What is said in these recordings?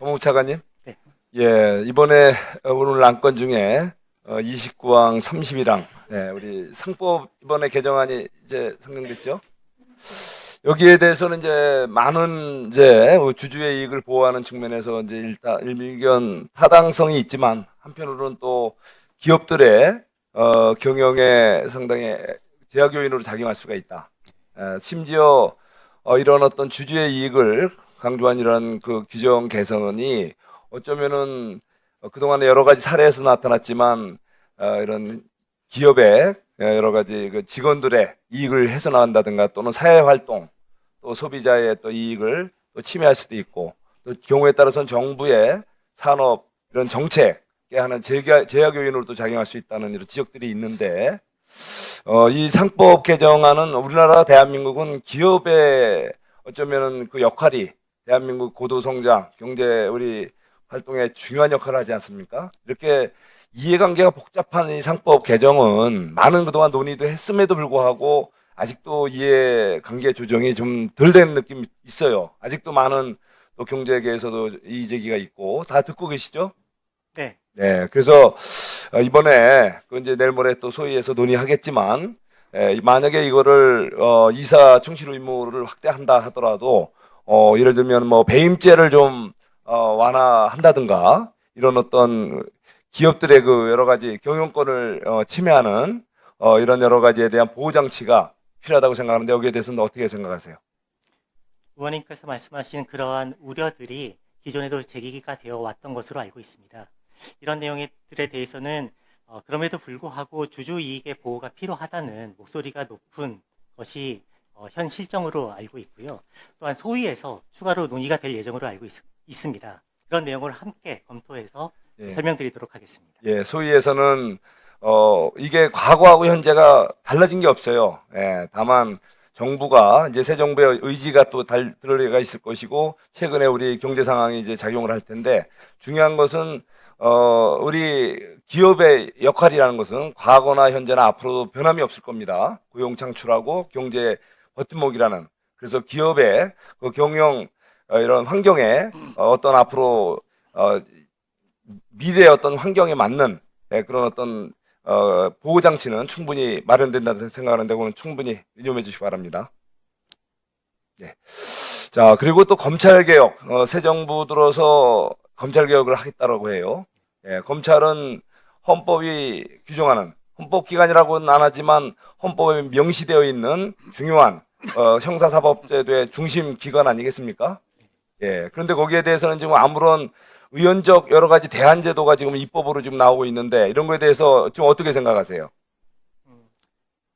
법무부 차관님. 네. 예, 이번에 오늘 안건 중에 29항 30일항 우리 상법 이번에 개정안이 이제 상정됐죠. 여기에 대해서는 이제 많은 이제 주주의 이익을 보호하는 측면에서 이제 일견 타당성이 있지만 한편으로는 또 기업들의 경영에 상당히 제약 요인으로 작용할 수가 있다. 심지어 이런 어떤 주주의 이익을 강조한 이런 그 규정 개선이 어쩌면은 그동안에 여러 가지 사례에서 나타났지만 이런 기업의 여러 가지 그 직원들의 이익을 훼손한다든가 또는 사회 활동 또 소비자의 또 이익을 또 침해할 수도 있고 또 경우에 따라서는 정부의 산업 이런 정책에 하는 제약 요인으로도 작용할 수 있다는 이런 지적들이 있는데 이 상법 개정안은 우리나라 대한민국은 기업의 어쩌면은 그 역할이 대한민국 고도 성장, 경제 우리 활동에 중요한 역할을 하지 않습니까? 이렇게 이해관계가 복잡한 이 상법 개정은 많은 그동안 논의도 했음에도 불구하고 아직도 이해관계 조정이 좀 덜 된 느낌이 있어요. 아직도 많은 또 경제계에서도 이의 제기가 있고 다 듣고 계시죠? 네. 네, 그래서 이번에 그 이제 내일 모레 또 소위에서 논의하겠지만 만약에 이거를 이사 충실 의무를 확대한다 하더라도 예를 들면 뭐 배임죄를 좀 완화한다든가 이런 어떤 기업들의 그 여러 가지 경영권을 침해하는 이런 여러 가지에 대한 보호 장치가 필요하다고 생각하는데 여기에 대해서는 어떻게 생각하세요? 의원님께서 말씀하신 그러한 우려들이 기존에도 제기가 되어 왔던 것으로 알고 있습니다. 이런 내용들에 대해서는 그럼에도 불구하고 주주 이익의 보호가 필요하다는 목소리가 높은 것이 현 실정으로 알고 있고요. 또한 소위에서 추가로 논의가 될 예정으로 알고 있습니다. 그런 내용을 함께 검토해서 설명드리도록 하겠습니다. 예, 소위에서는 이게 과거하고 현재가 달라진 게 없어요. 예, 다만 정부가 이제 새 정부의 의지가 또 들어가 있을 것이고 최근에 우리 경제 상황이 이제 작용을 할 텐데 중요한 것은 우리 기업의 역할이라는 것은 과거나 현재나 앞으로도 변함이 없을 겁니다. 고용 창출하고 경제 버팀목이라는. 그래서 기업의 그 경영 이런 환경에 어떤 앞으로 미래의 어떤 환경에 맞는 그런 어떤 보호 장치는 충분히 마련된다고 생각하는데 그거는 충분히 유념해 주시기 바랍니다. 네. 자, 그리고 또 검찰 개혁. 새 정부 들어서 검찰 개혁을 하겠다라고 해요. 예, 검찰은 헌법이 규정하는 헌법기관이라고는 안 하지만 헌법에 명시되어 있는 중요한 형사사법제도의 중심 기관 아니겠습니까? 예, 그런데 거기에 대해서는 지금 아무런 의원적 여러 가지 대안 제도가 지금 입법으로 지금 나오고 있는데 이런 거에 대해서 지금 어떻게 생각하세요?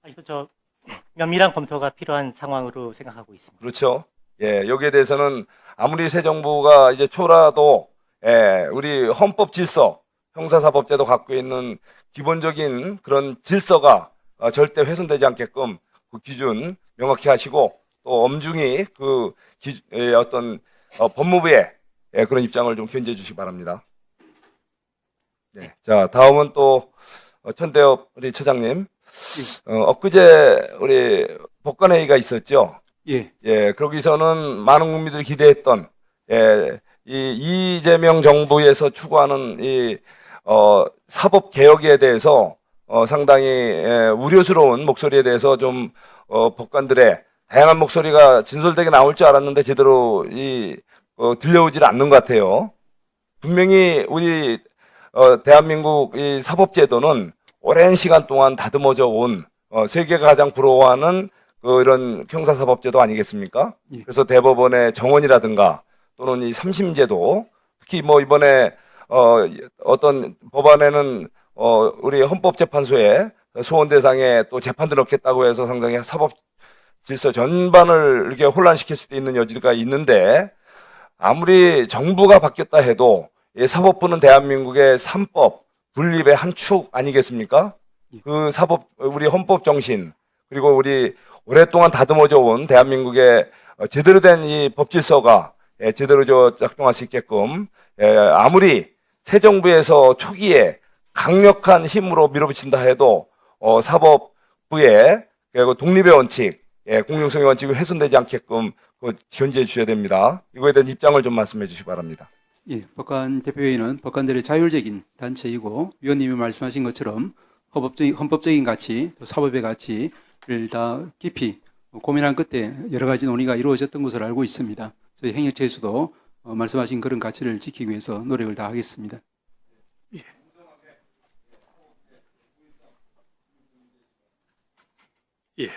아직도 저 면밀한 검토가 필요한 상황으로 생각하고 있습니다. 그렇죠. 예, 여기에 대해서는 아무리 새 정부가 이제 초라도 우리 헌법 질서, 형사사법제도 갖고 있는 기본적인 그런 질서가 절대 훼손되지 않게끔 그 기준 명확히 하시고 또 엄중히 그 어떤 법무부의 그런 입장을 좀 견지해 주시기 바랍니다. 네. 자, 다음은 또 천대엽 우리 처장님. 엊그제 우리 법관회의가 있었죠. 예. 예, 거기서는 많은 국민들이 기대했던 이 이재명 정부에서 추구하는 이 사법 개혁에 대해서 상당히 우려스러운 목소리에 대해서 좀 법관들의 다양한 목소리가 진솔되게 나올 줄 알았는데 제대로 들려오질 않는 것 같아요. 분명히 우리 대한민국 이 사법제도는 오랜 시간 동안 다듬어져 온 세계가 가장 부러워하는 이런 형사사법제도 아니겠습니까? 예. 그래서 대법원의 정원이라든가 또는 이 삼심제도 특히 뭐 이번에 어떤 법안에는 우리 헌법재판소에 소원 대상에 또 재판도 넣겠다고 해서 상당히 사법 질서 전반을 이렇게 혼란시킬 수도 있는 여지가 있는데 아무리 정부가 바뀌었다 해도 이 사법부는 대한민국의 삼법 분립의 한 축 아니겠습니까? 그 사법 우리 헌법 정신 그리고 우리 오랫동안 다듬어져 온 대한민국의 제대로 된 이 법질서가 제대로 작동할 수 있게끔 아무리 새 정부에서 초기에 강력한 힘으로 밀어붙인다 해도 사법부의 독립의 원칙, 공정성의 원칙이 훼손되지 않게끔 견지해 주셔야 됩니다. 이거에 대한 입장을 좀 말씀해 주시기 바랍니다. 예, 법관 대표회의는 법관들의 자율적인 단체이고 위원님이 말씀하신 것처럼 헌법적인 가치, 또 사법의 가치를 다 깊이 고민한 끝에 여러 가지 논의가 이루어졌던 것으로 알고 있습니다. 저희 행정처에서도 말씀하신 그런 가치를 지키기 위해서 노력을 다하겠습니다. 예.